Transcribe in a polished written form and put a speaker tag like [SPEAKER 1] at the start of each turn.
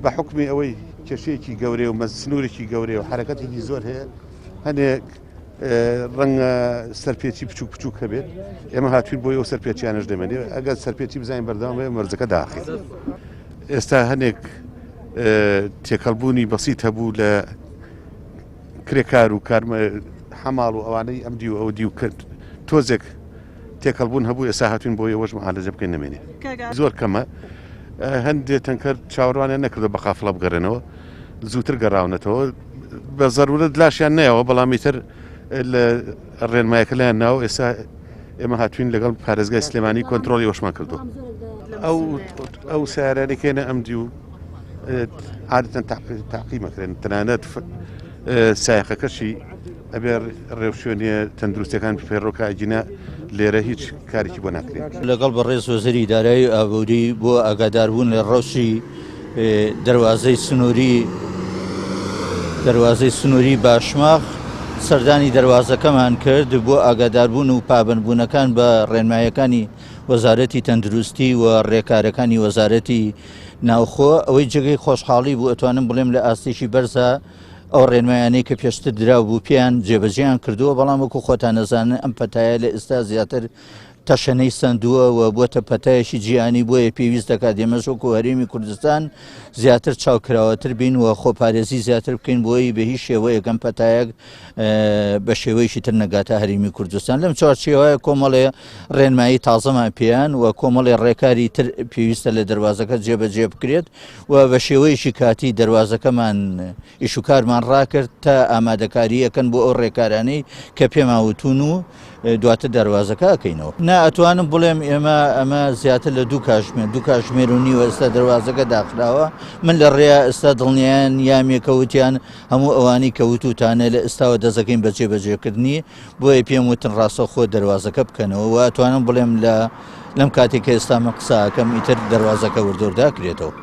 [SPEAKER 1] بحكم أوي كشيكي جوري ومسنوري جوري وحركته زور هي هنيك رنگ سرپێکی بچوک بچوک هەبێت ئێمە هاتوین بۆ ئەو سەرپێچیانش دەمێنێت ئەگەر سەرپێکی بزانین بەردەوام بێ مەرجەکە داخێت ئێستا هەنێک تێکەڵبوونی بەسیط هەبوو لە کرێکار و کارمە حەماڵ و ئەوانەی ئەم دی و ئەو دی و کرد تۆزێک تێکەڵبوون هەبوو ئێستا هاتوین بۆ ئێوەش معالەجە بکەین نەمێنێ زۆر کەمە هەندێک تەنکەر چاوەڕوانیان نەکردو بە قافڵە بگەڕێنەوە زووتر گەڕاونەتەوە بە زەرورەت لاشیان نەیەوە بەڵامی تر لە ڕێنمایەکە لایەن ناو ئێستا ئێمە هاتوین لەگەڵ پارێزگای سلێمانی کۆنتترۆلی وەشمان کردو ئەو سیارانێکێنە ئەم دی و عادەتەن تاقیمەکرێن تەنانەت سایقەکەشی ئەبێ ڕێوشێنیە تەندروستەکان فێڕۆکە ئەجینە لێرە هیچ کارێکی بۆ ناکرێت
[SPEAKER 2] لەگەڵ بەڕێز وەزیری دارایی ئابووری بۆ ئاگاداربوون لە ڕەوشی دەواازەی سنووری باشماغ سەردانی دەواازەکەمان کرد بۆ ئاگاداربوون و پابندبوونەکان بە ڕێنمایەکانی وەزارەتی تەندروستی و ڕێکارەکانی وەزارەتی ناوخۆ ئەوەی جگەی خۆشحاڵی بوو ئەتوانم بڵێم لە ئاستێکی بەرزە ئەو ڕێنمایانەی کە پێشتر دراو بوو پێیان جێبەجێیان کردووە بەڵام وەکو خۆتان نەزانن ئەم پەتایە لە ئێستا زیاتر تەشەنەی سندووە و بۆتە پەتایەکی جیهانی بۆیە پێویست دەکات ئێمەش وەکو هەرێمی کوردستان زیاتر چاوکراوەتر بین و خۆپارێزی زیاتر بکەین بۆی بە هیچ شێوەیەکەم پەتایەک بە شێوەیەکی تر نەگاتە هەرێمی کوردستان لەم چوارچێوەیە کۆمەڵێ ڕێنمایی تازەمان پێیان و کۆمەڵی ڕێکاری تر پێویستە لە دەواازەکە جێبەجێ بکرێت و بە شێوەیەکی کاتی دەواازەکەمان ئیشوکارمان ڕاکرد تا ئامادەکاریەکەن بۆ ئەو ڕێکارانەی کە پێماوتون و دواتر دەواازەکە ئەکەینەوە ئەتوانم بڵێم ئێمە ئەمە زیاتر لە دوو کاتژمێر و نیوە ئێستا دەواازەکە داخراوە من لە ڕێیا ئێستا دڵنیان یامێکەوتیان هەموو ئەوانی کەوتوتانە لە ئێستاوە دەزەکەین بە جێبەجێکردنی بۆیە پێم وتن ڕاستە خۆ دەواازەکە بکەنەوە و ئەتوانم بڵێم لەم کاتێک کە ئێستا من قساکەم ئیتر دەواازەکە وردۆرداکرێتەوە.